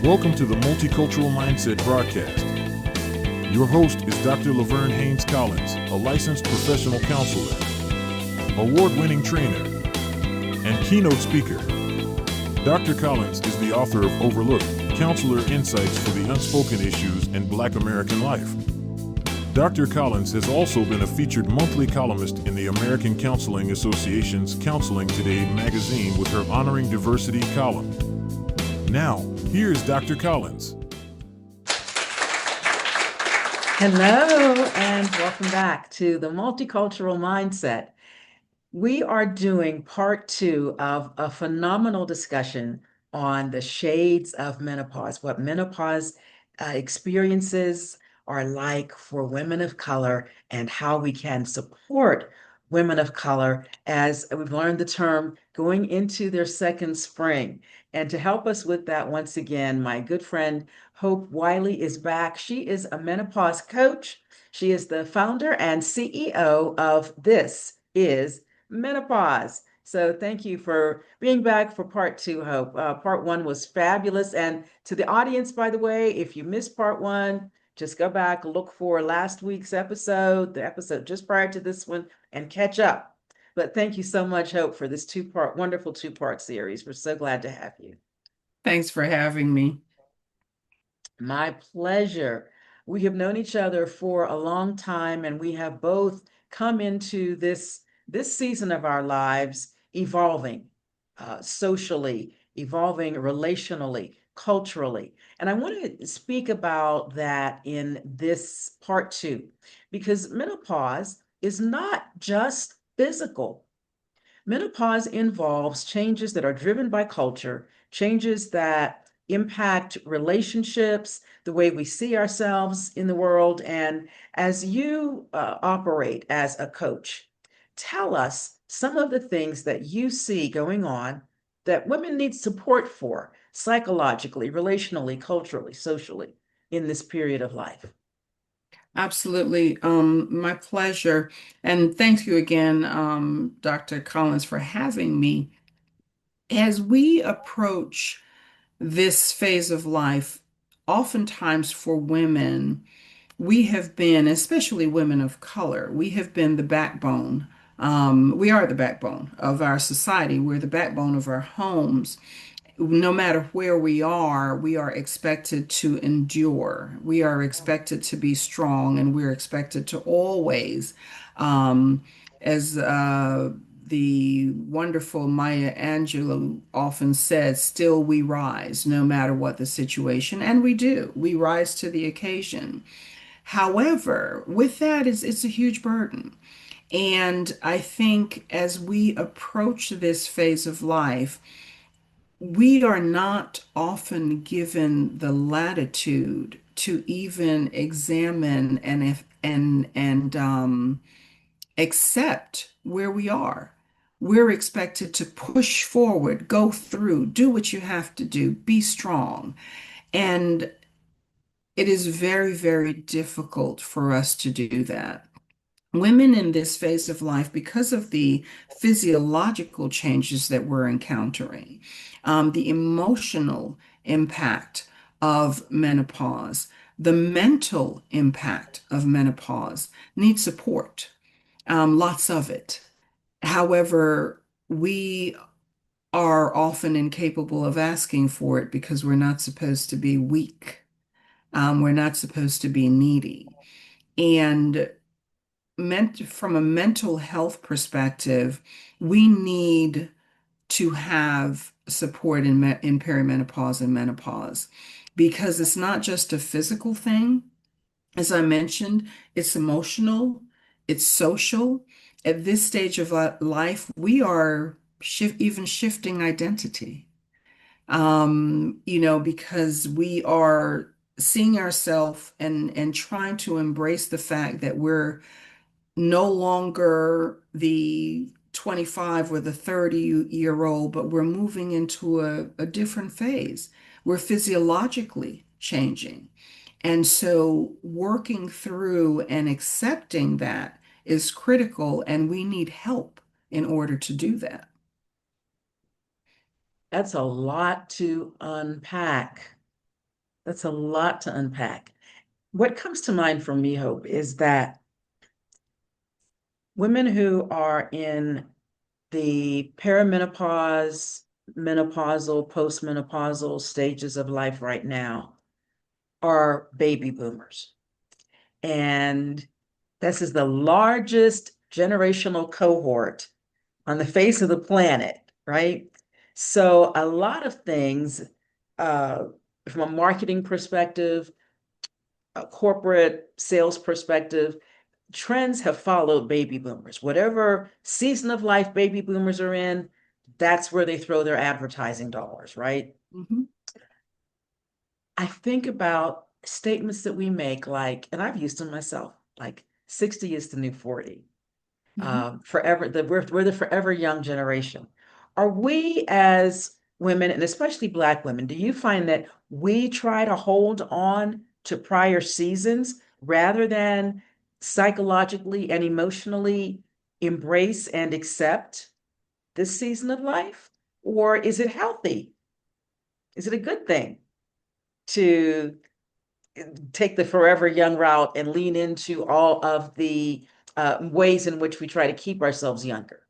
Welcome to the Multicultural Mindset broadcast. Your host is Dr. Laverne Haynes Collins, a licensed professional counselor, award-winning trainer, and keynote speaker. Dr. Collins is the author of Overlooked: Counselor Insights for the Unspoken Issues in Black American Life. Dr. Collins has also been a featured monthly columnist in the American Counseling Association's Counseling Today magazine with her Honoring Diversity column. Now, here's Dr. Collins. Hello, and welcome back to the Multicultural Mindset. We are doing part two of a phenomenal discussion on the shades of menopause, what menopause experiences are like for women of color, and how we can support women of color as we've learned the term going into their second spring. And to help us with that, once again, my good friend Hope Whylie is back. She is a menopause coach. She is the founder and CEO of This.Is.Menopause. So thank you for being back for part two, Hope. Part one was fabulous. And to the audience, by the way, if you missed part one, just go back, look for last week's episode, the episode just prior to this one, and catch up. But thank you so much, Hope, for this wonderful two-part series. We're so glad to have you. Thanks for having me. My pleasure. We have known each other for a long time, and we have both come into this season of our lives evolving socially, evolving relationally, culturally. And I want to speak about that in this part two, because menopause is not just physical. Menopause involves changes that are driven by culture, changes that impact relationships, the way we see ourselves in the world. And as you operate as a coach, tell us some of the things that you see going on that women need support for psychologically, relationally, culturally, socially in this period of life. Absolutely. My pleasure. And thank you again, Dr. Collins, for having me. As we approach this phase of life, oftentimes for women, we have been, especially women of color, we have been the backbone. We are the backbone of our society. We're the backbone of our homes. No matter where we are expected to endure. We are expected to be strong, and we're expected to always, as the wonderful Maya Angelou often said, still we rise, no matter what the situation. And we do. We rise to the occasion. However, with that is it's a huge burden. And I think as we approach this phase of life, we are not often given the latitude to even examine and accept where we are. We're expected to push forward, go through, do what you have to do, be strong. And it is very, very difficult for us to do that. Women in this phase of life, because of the physiological changes that we're encountering, the emotional impact of menopause, the mental impact of menopause, need support, lots of it. However, we are often incapable of asking for it because we're not supposed to be weak. We're not supposed to be needy. And from a mental health perspective, we need to have support in perimenopause and menopause, because it's not just a physical thing. As I mentioned, it's emotional, it's social. At this stage of life, we are even shifting identity, because we are seeing ourselves and trying to embrace the fact that we're no longer the 25 or the 30-year-old, but we're moving into a different phase. We're physiologically changing. And so working through and accepting that is critical, and we need help in order to do that. That's a lot to unpack. That's a lot to unpack. What comes to mind for me, Hope, is that women who are in the perimenopause, menopausal, postmenopausal stages of life right now are baby boomers. And this is the largest generational cohort on the face of the planet, right? So a lot of things, uh, from a marketing perspective, a corporate sales perspective, trends have followed baby boomers. Whatever season of life baby boomers are in, that's where they throw their advertising dollars, right? Mhm. I think about statements that we make, like, and I've used them myself, like 60 is the new 40. Mhm. Forever, we're the forever young generation. Are we as women, and especially Black women, do you find that we try to hold on to prior seasons rather than psychologically and emotionally embrace and accept this season of life? Or is it healthy? Is it a good thing to take the forever young route and lean into all of the ways in which we try to keep ourselves younger?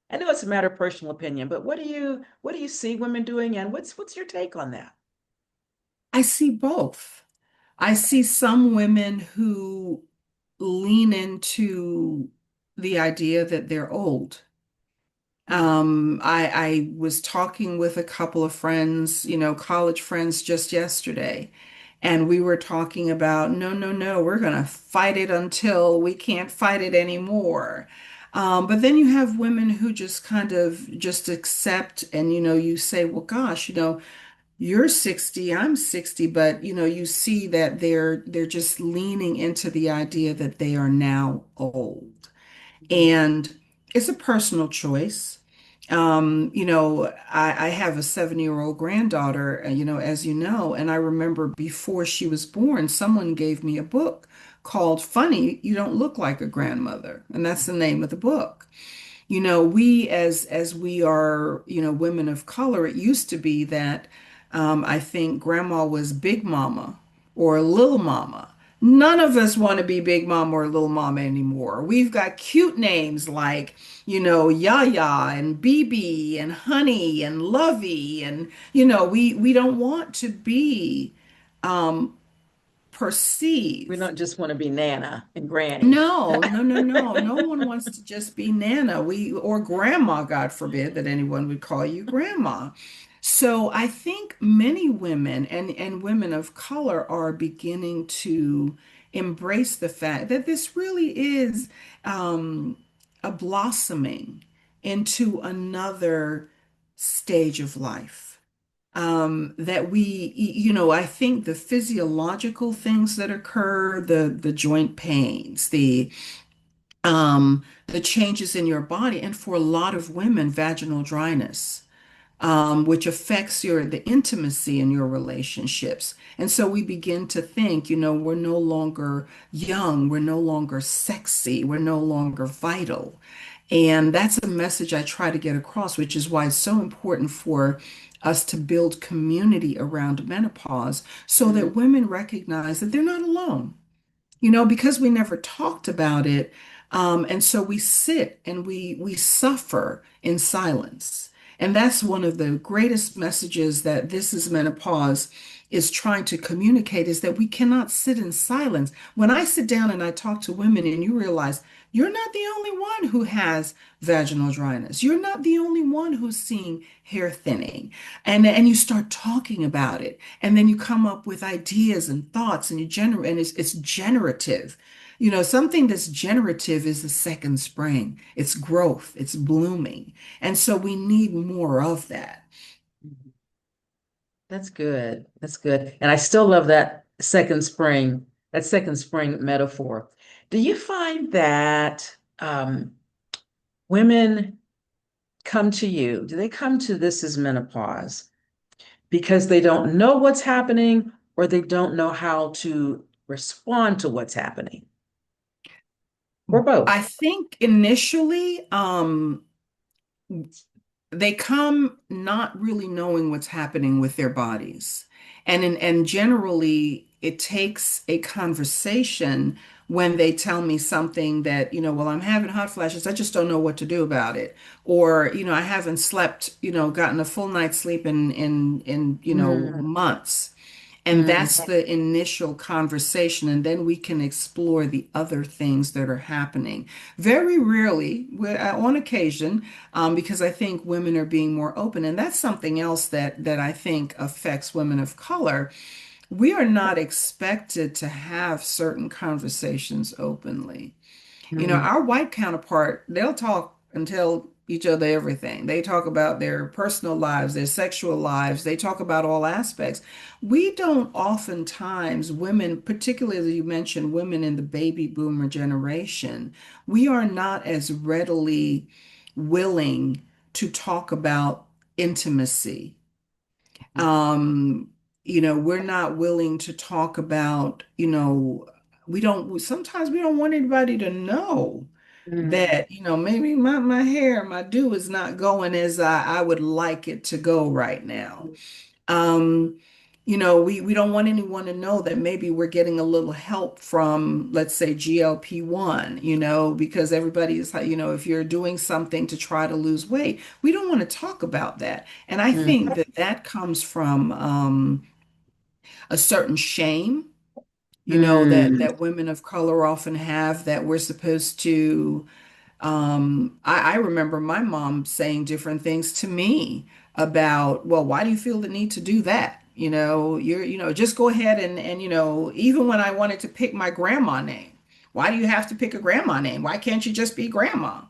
I know it's a matter of personal opinion, but what do you see women doing, and what's your take on that? I see both. I see some women who lean into the idea that they're old. I was talking with a couple of friends, college friends just yesterday, and we were talking about no, no, no, we're gonna fight it until we can't fight it anymore. But then you have women who just kind of just accept and you say, well, gosh, you're 60, I'm 60, but you see that they're just leaning into the idea that they are now old. Mhm. And it's a personal choice. I have a 7-year-old granddaughter, as you know, and I remember before she was born, someone gave me a book called Funny, You Don't Look Like a Grandmother. And that's the name of the book. We as we are, women of color, it used to be that I think grandma was big mama or little mama. None of us want to be big mama or little mama anymore. We've got cute names like, Yaya and BB and Honey and Lovey. And, we don't want to be um, We perceived. don't just want to be Nana and Granny. No, no, no, no. No one wants to just be Nana. Or grandma, God forbid that anyone would call you grandma. So I think many women and women of color are beginning to embrace the fact that this really is a blossoming into another stage of life. That I think the physiological things that occur, the joint pains, the changes in your body, and for a lot of women, vaginal dryness, which affects the intimacy in your relationships. And so we begin to think, we're no longer young, we're no longer sexy, we're no longer vital. And that's a message I try to get across, which is why it's so important for us to build community around menopause so Mhm. that women recognize that they're not alone, because we never talked about it. And so we sit and we suffer in silence. And that's one of the greatest messages that This Is Menopause is trying to communicate is that we cannot sit in silence. When I sit down and I talk to women and you realize you're not the only one who has vaginal dryness. You're not the only one who's seeing hair thinning. And you start talking about it. And then you come up with ideas and thoughts and you generate, and it's generative. Something that's generative is the second spring. It's growth, it's blooming. And so we need more of that. Mhm. That's good. That's good. And I still love that second spring metaphor. Do you find that women come to you? Do they come to This Is Menopause because they don't know what's happening, or they don't know how to respond to what's happening, or I both? think initially, they come not really knowing what's happening with their bodies. And generally, it takes a conversation when they tell me something that, well, I'm having hot flashes. I just don't know what to do about it. Or, I haven't slept, gotten a full night's sleep in Mm, months. And mm, that's the initial conversation. And then we can explore the other things that are happening. Very rarely, on occasion, because I think women are being more open. And that's something else that I think affects women of color. We are not expected to have certain conversations openly. mm, Our white counterpart, they'll talk and tell each other everything. They talk about their personal lives, their sexual lives, they talk about all aspects. We don't oftentimes, women, particularly you mentioned women in the baby boomer generation, we are not as readily willing to talk about intimacy. Um, we're not willing to talk about, sometimes we don't want anybody to know mm, that, maybe my hair, my do is not going as I would like it to go right now. Um, we don't want anyone to know that maybe we're getting a little help from, let's say, GLP-1, because everybody is, if you're doing something to try to lose weight, we don't want to talk about that. And I think mm, that comes from a certain shame, mm, that women of color often have, that we're supposed to I remember my mom saying different things to me about, well, why do you feel the need to do that? Just go ahead and, even when I wanted to pick my grandma name, why do you have to pick a grandma name? Why can't you just be grandma?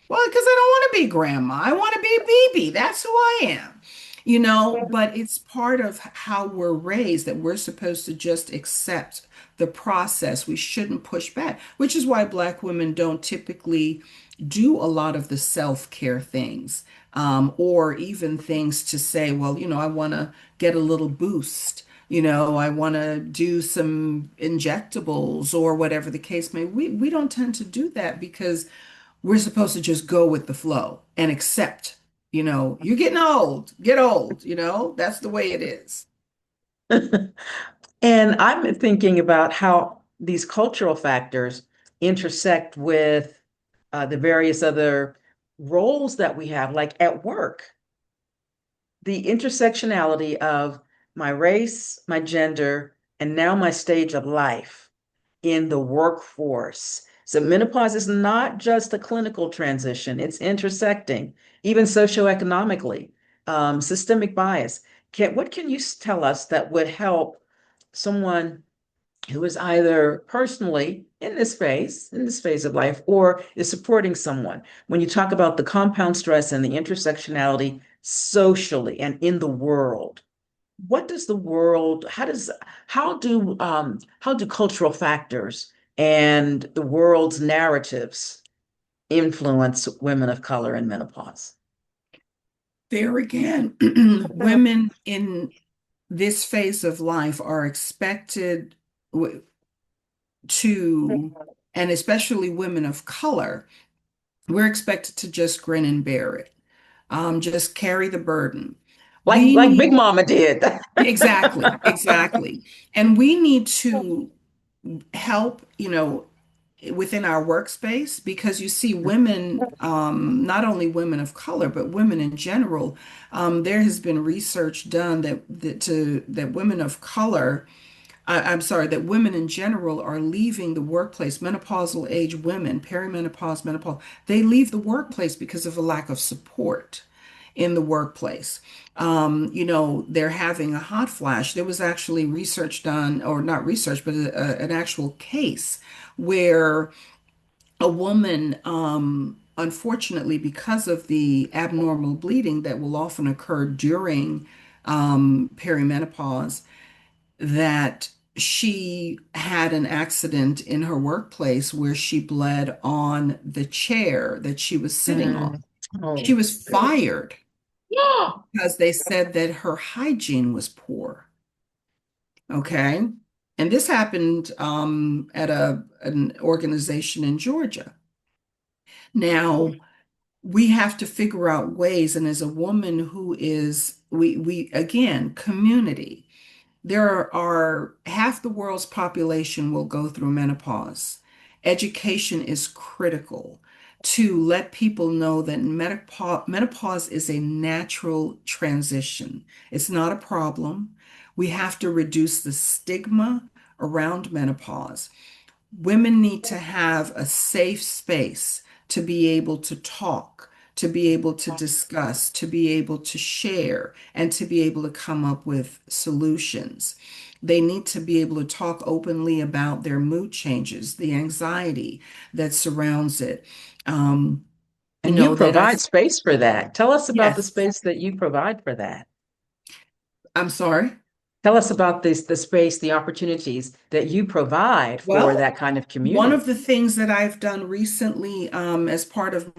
Well, because I don't want to be grandma. I want to be BB. That's who I am. But it's part of how we're raised that we're supposed to just accept the process. We shouldn't push back, which is why Black women don't typically do a lot of the self-care things, or even things to say, well, I want to get a little boost. I want to do some injectables or whatever the case may. We don't tend to do that because we're supposed to just go with the flow and accept, you're getting old, get old, that's the way it is. mm. And I'm thinking about how these cultural factors intersect with the various other roles that we have, like at work, the intersectionality of my race, my gender, and now my stage of life in the workforce. So menopause is not just a clinical transition, it's intersecting, even socioeconomically, systemic bias. What can you tell us that would help someone who is either personally in this phase of life, or is supporting someone? When you talk about the compound stress and the intersectionality socially and in the world, what does the world, how do cultural factors and the world's narratives influence women of color in menopause? There again, women in this phase of life are expected to, and especially women of color, we're expected to just grin and bear it, just carry the burden. We Like Big need, Mama did. exactly, exactly. And we need to help, within our workspace, because you see women, not only women of color, but women in general. There has been research done that women of color, I'm sorry, that women in general are leaving the workplace. Menopausal age women, perimenopause, menopause, they leave the workplace because of a lack of support in the workplace. They're having a hot flash. There was actually research done, or not research, but an actual case where a woman, unfortunately, because of the abnormal bleeding that will often occur during perimenopause, that she had an accident in her workplace where she bled on the chair that she was sitting on. Mm. She Oh, was fired yeah. because they said that her hygiene was poor. Okay. And this happened at an organization in Georgia. Now, we have to figure out ways, and as a woman who is, we again, community. There are half the world's population will go through menopause. Education is critical to let people know that menopause is a natural transition. It's not a problem. We have to reduce the stigma around menopause. Women need to have a safe space to be able to talk, to be able to discuss, to be able to share, and to be able to come up with solutions. They need to be able to talk openly about their mood changes, the anxiety that surrounds it. Um, you And you know, that I, provide space for that. Tell us about the yes, space that you provide for that. I'm sorry. Tell us about the space, the opportunities that you provide for Well, that kind of one community. of the things that I've done recently, as part of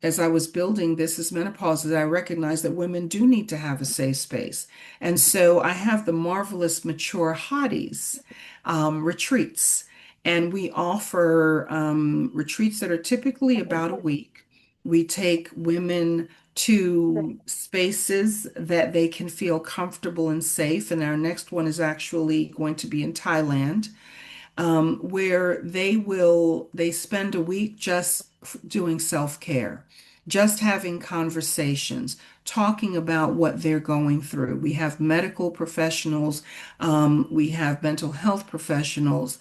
as I was building This.Is.Menopause, is I recognized that women do need to have a safe space. And so I have the marvelous Mature Hotties retreats. And we offer retreats that are typically about a week. We take women to spaces that they can feel comfortable and safe. And our next one is actually going to be in Thailand, where they spend a week just doing self-care, just having conversations, talking about what they're going through. We have medical professionals, we have mental health professionals,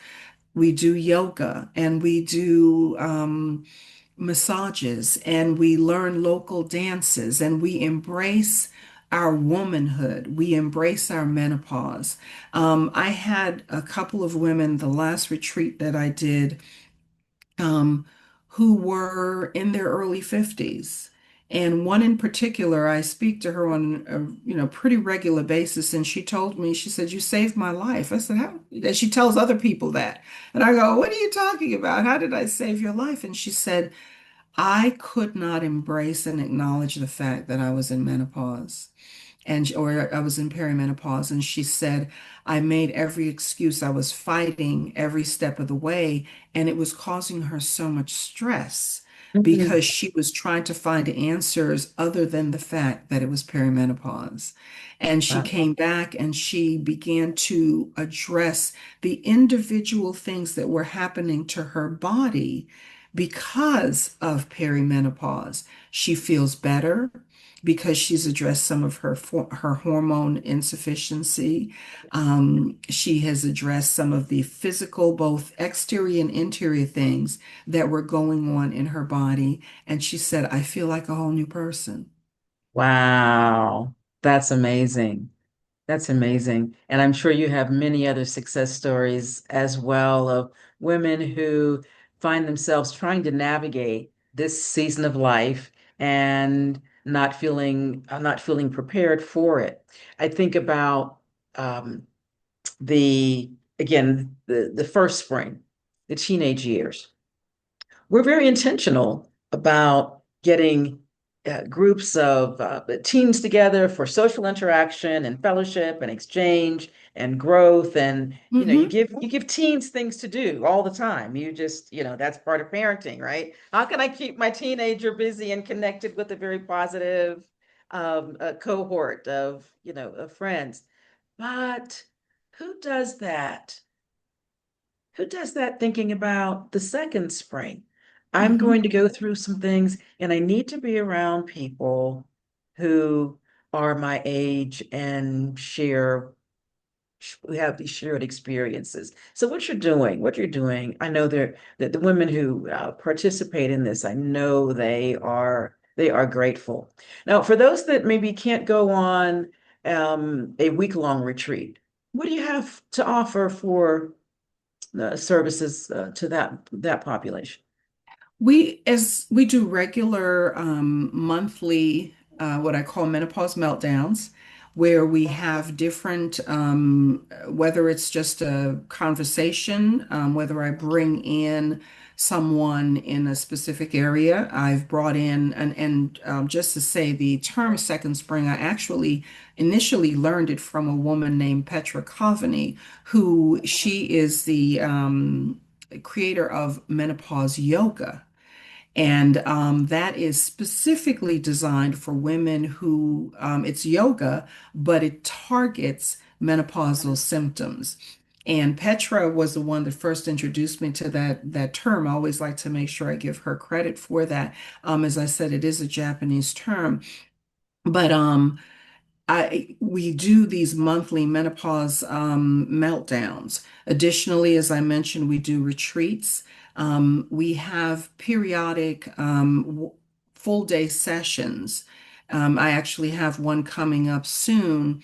we do yoga, and we do massages, and we learn local dances, and we embrace our womanhood. We embrace our menopause. I had a couple of women, the last retreat that I did, um, who were in their early 50s. And one in particular, I speak to her on a pretty regular basis, and she told me, she said, "You saved my life." I said, "How?" And she tells other people that. And I go, "What are you talking about? How did I save your life?" And she said, "I could not embrace and acknowledge the fact that I was in menopause, or I was in perimenopause." And she said, "I made every excuse. I was fighting every step of the way, and it was causing her so much stress Mhm. because she was trying to find answers other than the fact that it was perimenopause." And she Wow. came back and she began to address the individual things that were happening to her body because of perimenopause. She feels better because she's addressed some of her hormone insufficiency. She has addressed some of the physical, both exterior and interior things that were going on in her body. And she said, "I feel like a whole new person." Wow. That's amazing. That's amazing. And I'm sure you have many other success stories as well of women who find themselves trying to navigate this season of life and not feeling prepared for it. I think about um, the again the first spring, the teenage years. We're very intentional about getting groups of teens together for social interaction and fellowship and exchange and growth. And Hmm. you give teens things to do all the time. You just that's part of parenting, right? How can I keep my teenager busy and connected with a very positive cohort of of friends? But who does that? Who does that thinking about the second spring? I'm Hmm. going to go through some things and I need to be around people who are my age and we have these shared experiences. So what you're doing, I know that the women who participate in this, I know they are grateful. Now, for those that maybe can't go on a week-long retreat, what do you have to offer for services to that population? As we do regular monthly, what I call menopause meltdowns, where we have different, whether it's just a conversation, whether I bring in someone in a specific area. I've brought in, and just to say, the term Second Spring, I actually initially learned it from a woman named Petra Coveney, who she is the creator of menopause yoga. And that is specifically designed for women who, it's yoga, but it targets menopausal symptoms. And Petra was the one that first introduced me to that term. I always like to make sure I give her credit for that. As I said, it is a Japanese term, but we do these monthly menopause meltdowns. Additionally, as I mentioned, we do retreats. We have periodic full day sessions. I actually have one coming up soon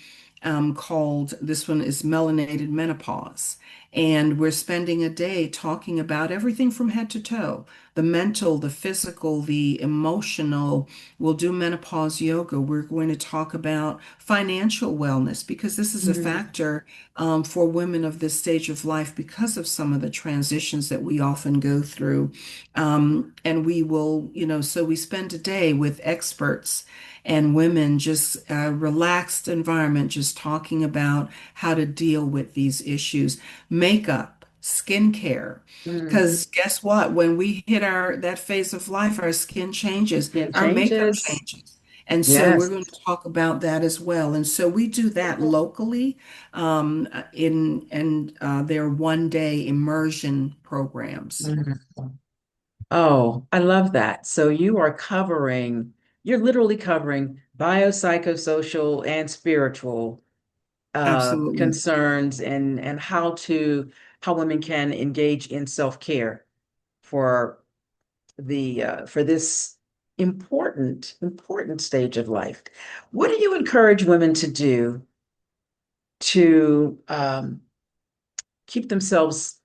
called, this one is Melanated Menopause. And we're spending a day talking about everything from head to toe, the mental, the physical, the emotional. We'll do menopause yoga. We're going to talk about financial wellness because this is a Mm, factor for women of this stage of life because of some of the transitions that we often go through. And we will, so we spend a day with experts and women, just a relaxed environment, just talking about how to deal with these issues. Makeup, skincare. mm. Because guess what? When we hit that phase of life, our skin changes, It our makeup changes. changes. And so we're Yes. going to talk about that as well. And so we do that locally in and their one day immersion programs. Mhm. Oh, I love that. So you're literally covering biopsychosocial and spiritual Absolutely. concerns and how women can engage in self-care for for this important stage of life. What do you encourage women to do to keep themselves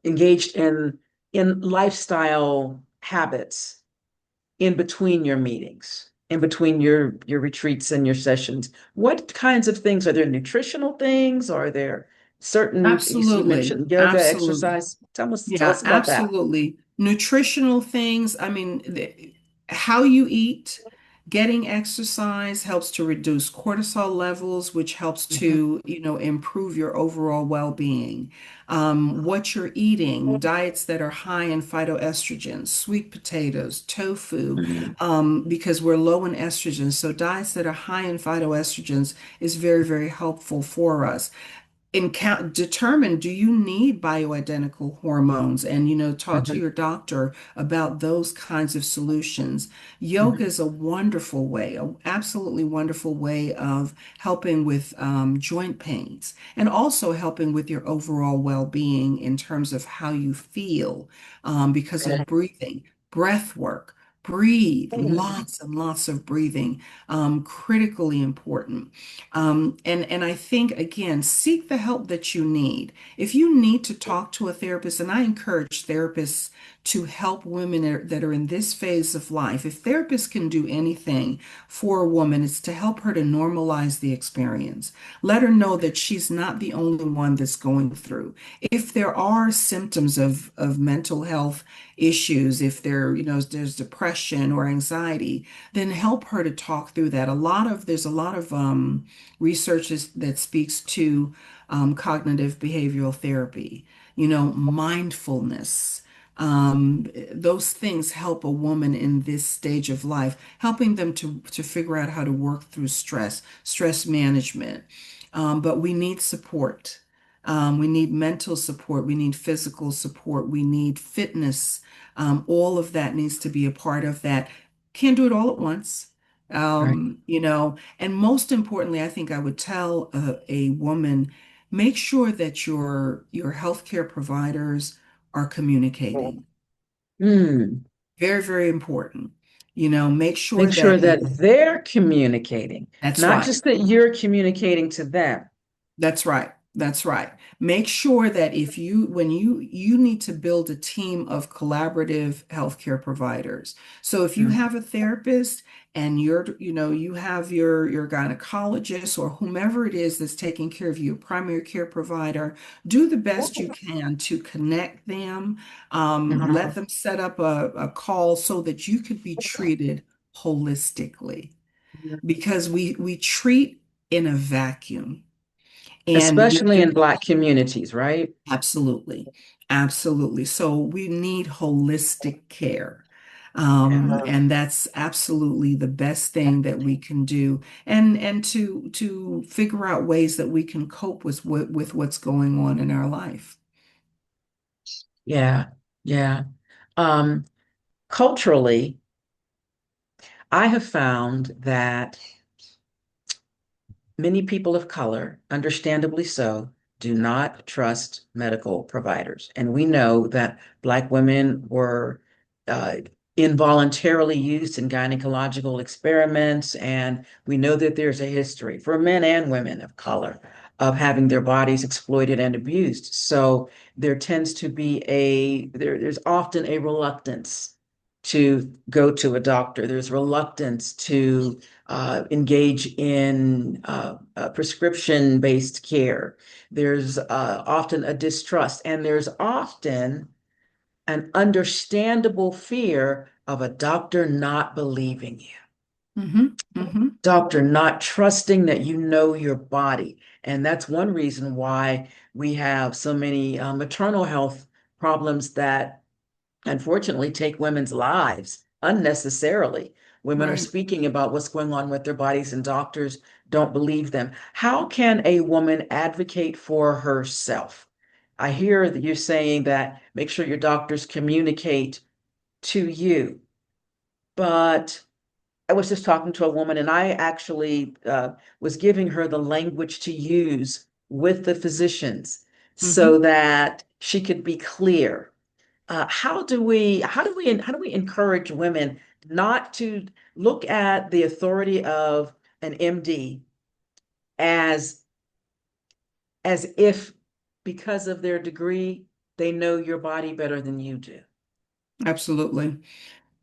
engaged in lifestyle habits in between your meetings, in between your retreats and your sessions? What kinds of things are there? Nutritional things? Are there certain, you Absolutely. mentioned yoga, Absolutely. exercise? Tell Yeah, us about that. absolutely. Nutritional things, I mean, how you eat, getting exercise helps to reduce cortisol levels, which helps Mhm. to, improve your overall well-being. What you're eating, diets that are high in phytoestrogens, sweet potatoes, tofu, Mhm. because we're low in estrogens. So diets that are high in phytoestrogens is very, very helpful for us. Determine, do you need bioidentical hormones, and talk to Mhm. your doctor about those kinds of solutions. Yoga Mhm. is a wonderful way, a absolutely wonderful way of helping with joint pains and also helping with your overall well-being in terms of how you feel because of breathing, breath work. Breathe, lots and lots of breathing, critically important. And I think, again, seek the help that you need. If you need to talk to a therapist, and I encourage therapists to help women that are in this phase of life, if therapists can do anything for a woman, it's to help her to normalize the experience. Let her know that she's not the only one that's going through. If there are symptoms of mental health issues, if there's depression or anxiety, then help her to talk through that. There's a lot of research that speaks to cognitive behavioral therapy, mindfulness. Those things help a woman in this stage of life, helping them to figure out how to work through stress management. But we need support. We need mental support. We need physical support. We need fitness. All of that needs to be a part of that. Can't do it all at once. Right. And most importantly, I think I would tell a woman, make sure that your healthcare providers are communicating. Mm. Very, very important. Make sure Make sure that that they're communicating, that's not right. just that you're communicating to them. That's right. That's right. Make sure that when you need to build a team of collaborative healthcare providers. So if you Mm. have a therapist and you have your gynecologist or whomever it is that's taking care of you, your primary care provider, do the best you can to connect them. Let Mhm. them set up a call so that you could be treated holistically because we treat in a vacuum. And we Especially do in Black communities, right? absolutely, absolutely. So we need holistic care. Yeah. And that's absolutely the best thing that we can do. And to figure out ways that we can cope with what's going on in our life. Yeah. Yeah. Um, Culturally, I have found that many people of color, understandably so, do not trust medical providers. And we know that Black women were uh, involuntarily used in gynecological experiments. And we know that there's a history for men and women of color of having their bodies exploited and abused. So there tends to be there's often a reluctance to go to a doctor. There's reluctance to engage in prescription-based care. There's often a distrust, and there's often an understandable fear of a doctor not believing you, Hmm. Hmm. doctor not trusting that you know your body. And that's one reason why we have so many maternal health problems that unfortunately take women's lives unnecessarily. Women are Right. speaking about what's going on with their bodies, and doctors don't believe them. How can a woman advocate for herself? I hear that you're saying that make sure your doctors communicate to you, but I was just talking to a woman, and I actually was giving her the language to use with the physicians so Hmm. that she could be clear. How do we encourage women not to look at the authority of an MD as as if because of their degree they know your body better than you do? Absolutely.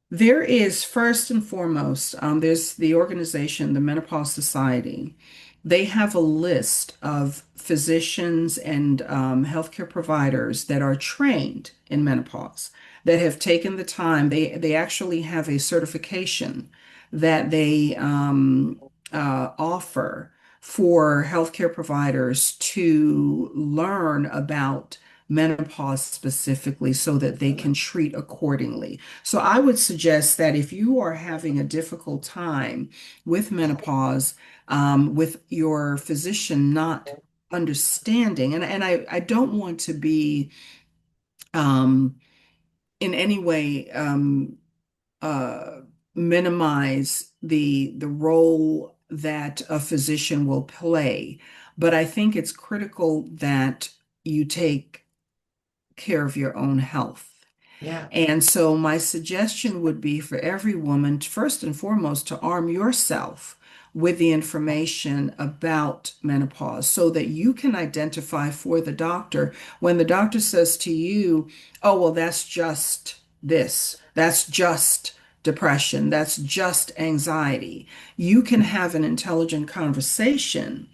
There is first and foremost, there's the organization, the Menopause Society. They have a list of physicians and healthcare providers that are trained in menopause, that have taken the time. They actually have a certification that they offer for healthcare providers to learn about menopause specifically so that they can treat accordingly. So I would suggest that if you are having a difficult time with menopause, with your physician not understanding, and I don't want to be um, in any way uh, minimize the role that a physician will play, but I think it's critical that you take care of your own health. Yeah. And so, my suggestion would be for every woman, first and foremost, to arm yourself with the information about menopause so that you can identify for the doctor when the doctor says to you, oh, well, that's just this, that's just depression, that's just anxiety. You can have an intelligent conversation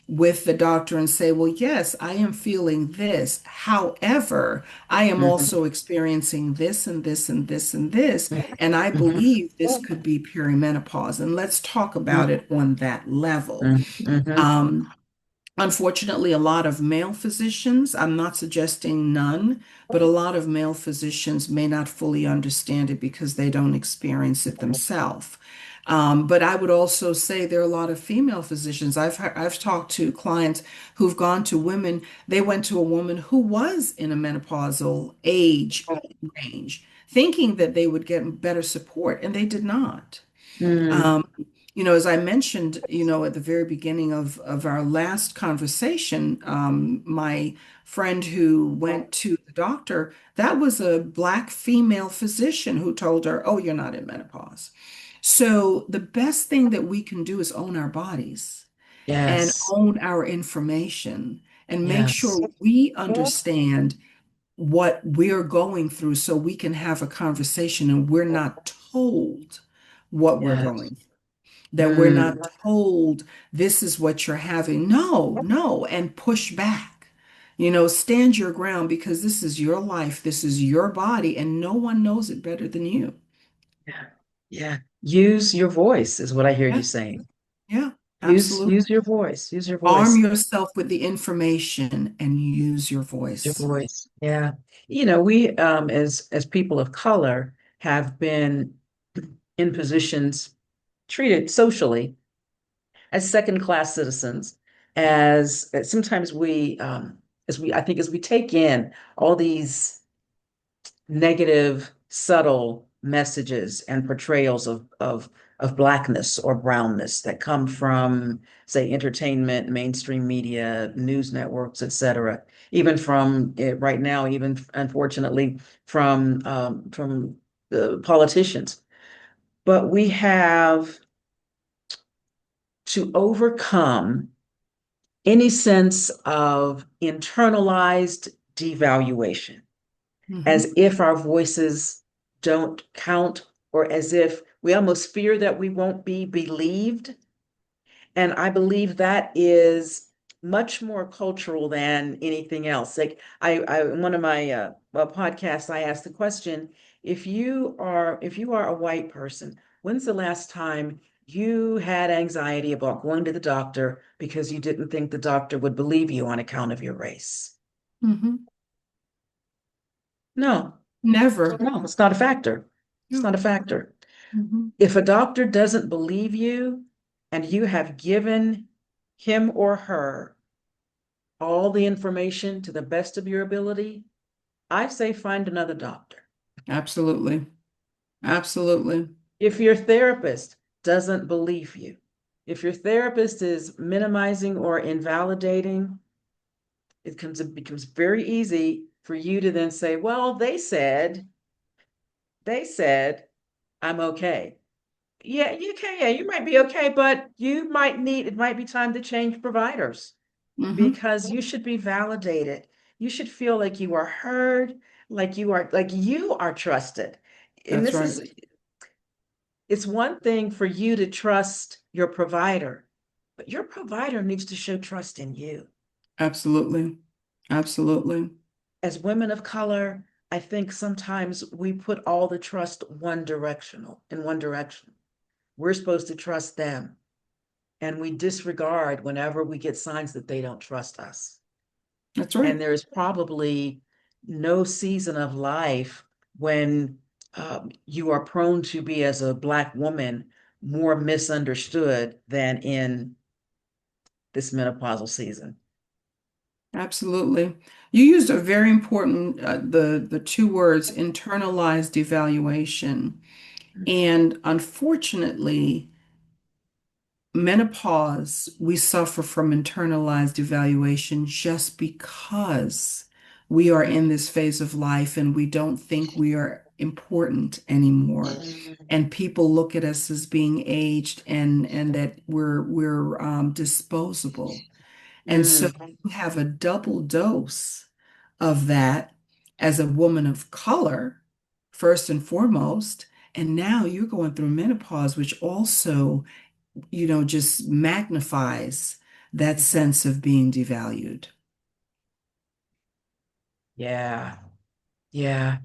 with the doctor and say, well, yes, I am feeling this. However, I am Mhm. also experiencing this and this and this and this. And I Mhm. believe this could be perimenopause. And let's talk about it on that level. Mhm. Mhm. Um, Unfortunately, a lot of male physicians, I'm not suggesting none, but a lot of male physicians may not fully understand it because they don't experience it themselves. But I would also say there are a lot of female physicians. I've talked to clients who've gone to women. They went to a woman who was in a menopausal age range, thinking that they would get better support, and they did not. Mm. Um, as I mentioned, at the very beginning of our last conversation, my friend who went to the doctor, that was a Black female physician who told her, oh, you're not in menopause. So the best thing that we can do is own our bodies and Yes. own our information and make Yes. sure we understand what we're going through so we can have a conversation and we're not told what we're Yes. going through, that we're Mm. not told this is what you're having. No, no, and push back. Stand your ground because this is your life, this is your body, and no one knows it better than you. Yeah. Yeah. Use your voice is what I hear you Yeah, saying. yeah, Use absolutely. your voice. Use your Arm voice. yourself with the information and use your Your voice. voice. Yeah. We as people of color have been in positions treated socially as second-class citizens, as sometimes I think as we take in all these negative, subtle messages and portrayals of blackness or brownness that come from, say, entertainment, mainstream media, news networks, et cetera. Even from right now, even unfortunately from the politicians. But we have to overcome any sense of internalized devaluation, Hmm. as if our voices don't count, or as if we almost fear that we won't be believed. And I believe that is much more cultural than anything else. Like in one of my podcasts, I asked the question: if you are a white person, when's the last time you had anxiety about going to the doctor because you didn't think the doctor would believe you on account of your race? Hmm. No, Never. no, it's not a factor. It's No. not a factor. Hmm. If a doctor doesn't believe you and you have given him or her all the information to the best of your ability, I say find another doctor. Absolutely. Absolutely. If your therapist doesn't believe you, if your therapist is minimizing or invalidating, it becomes very easy for you to then say, well, they said I'm okay. Yeah, you can. Yeah, you might be okay, but it might be time to change providers Hmm. because you should be validated. You should feel like you are heard, like you are trusted. And That's this right. is, it's one thing for you to trust your provider, but your provider needs to show trust in you. Absolutely. Absolutely. As women of color, I think sometimes we put all the trust in one direction. We're supposed to trust them. And we disregard whenever we get signs that they don't trust us. That's right. And there's probably no season of life when you are prone to be, as a Black woman, more misunderstood than in this menopausal season. Absolutely. You used a very important, the two words, internalized evaluation. And unfortunately, menopause, we suffer from internalized evaluation just because we are in this phase of life and we don't think we are important anymore. And people look at us as being aged and that we're disposable. And so Mm, you have a double dose of that as a woman of color, first and foremost. And now you're going through menopause, which also, just magnifies that mhm. sense of being devalued. Yeah, yeah.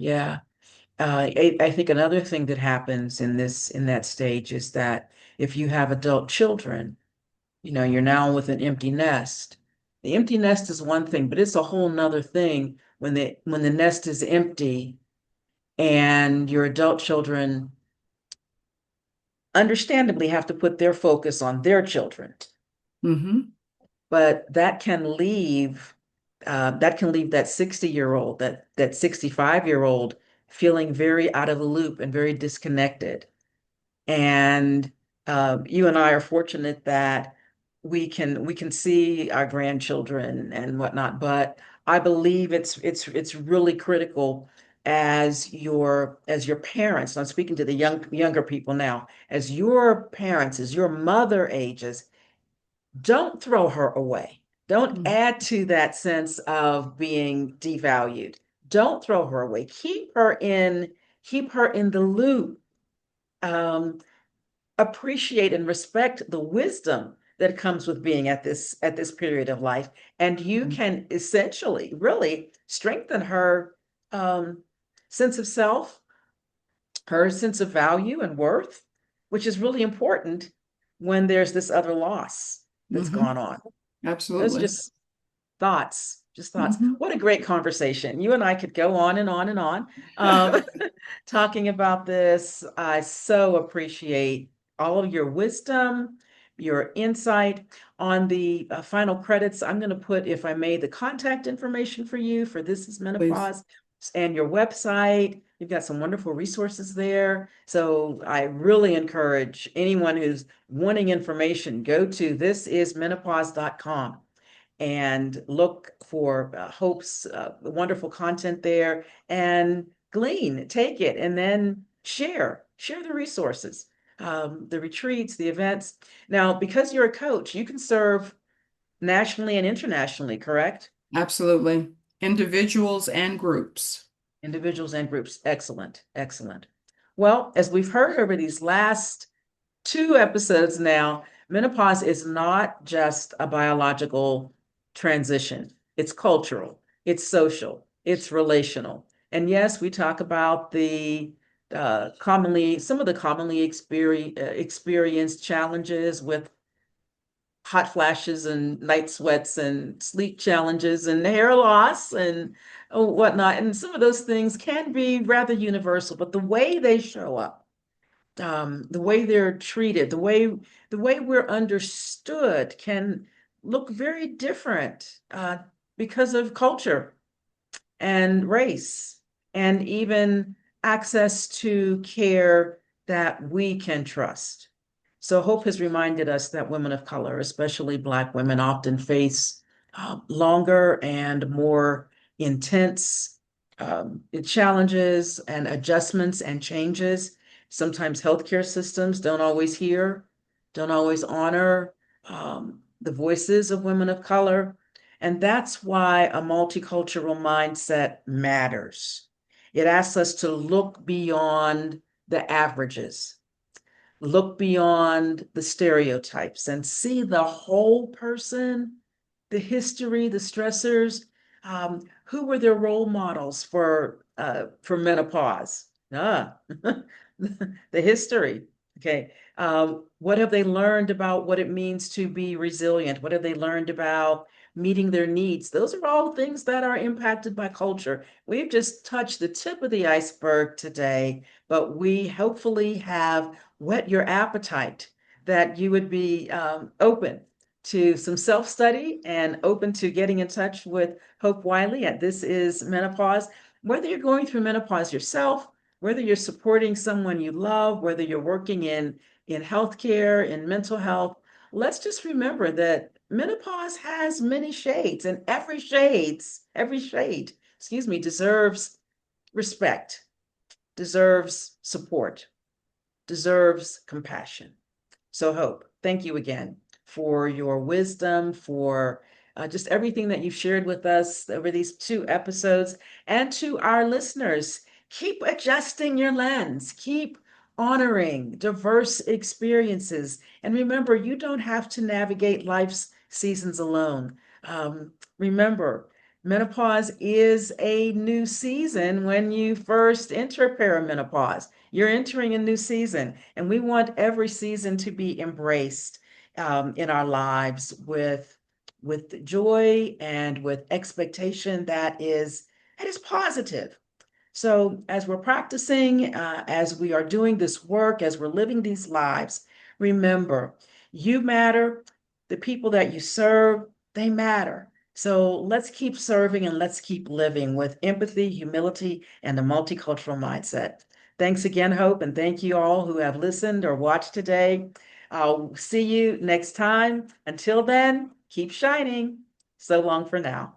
I think another thing that happens in that stage is that if you have adult children, you're now with an empty nest. The empty nest is one thing, but it's a whole nother thing when the nest is empty and your adult children understandably have to put their focus on their children. Hmm. But that can leave that 60-year-old, that 65-year-old feeling very out of the loop and very disconnected. And you and I are fortunate that we can see our grandchildren and whatnot, but I believe it's really critical as your parents. I'm speaking to the younger people now. As your parents, as your mother ages, don't throw her away. Don't add to that sense of being devalued. Don't throw her away. Keep her in the loop. Um, Appreciate and respect the wisdom that comes with being at this period of life, and you can essentially really strengthen her sense of self, her sense of value and worth, which is really important when there's this other loss that's Hmm. gone on. Those are Absolutely. just thoughts. Just thoughts. Mhm. What a great conversation. You and I could go on and on and on, um, talking about this. I so appreciate all of your wisdom, your insight. On the final credits, I'm going to put, if I may, the contact information for you for This Is Please. Menopause and your website. You've got some wonderful resources there. So I really encourage anyone who's wanting information, go to thisismenopause.com and look for Hope's wonderful content there and glean, take it, and then share the resources, the retreats, the events. Now, because you're a coach, you can serve nationally and internationally, correct? Absolutely. Individuals and groups. Individuals and groups. Excellent, excellent. Well, as we've heard over these last two episodes now, menopause is not just a biological transition. It's cultural, it's social, it's relational. And yes, we talk about the some of the commonly experienced challenges with hot flashes and night sweats and sleep challenges and hair loss and whatnot. And some of those things can be rather universal, but the way they show up, the way they're treated, the way we're understood can look very different because of culture and race and even access to care that we can trust. So Hope has reminded us that women of color, especially Black women, often face longer and more intense challenges and adjustments and changes. Sometimes healthcare systems don't always hear, don't always honor the voices of women of color. And that's why a multicultural mindset matters. It asks us to look beyond the averages, look beyond the stereotypes, and see the whole person, the history, the stressors. Who were their role models for menopause? The history. Okay. What have they learned about what it means to be resilient? What have they learned about meeting their needs? Those are all things that are impacted by culture. We've just touched the tip of the iceberg today, but we hopefully have whet your appetite that you would be open to some self-study and open to getting in touch with Hope Whylie at This Is Menopause. Whether you're going through menopause yourself, whether you're supporting someone you love, whether you're working in healthcare, in mental health, let's just remember that menopause has many shades, and every shade, excuse me, deserves respect, deserves support, deserves compassion. So, Hope, thank you again for your wisdom, for just everything that you've shared with us over these two episodes. And to our listeners, keep adjusting your lens, keep honoring diverse experiences. And remember, you don't have to navigate life's seasons alone. Remember, menopause is a new season when you first enter perimenopause. You're entering a new season, and we want every season to be embraced in our lives with joy and with expectation that is positive. So, as we're practicing, as we are doing this work, as we're living these lives, remember you matter, the people that you serve, they matter. So, let's keep serving and let's keep living with empathy, humility, and a multicultural mindset. Thanks again, Hope, and thank you all who have listened or watched today. I'll see you next time. Until then, keep shining. So long for now.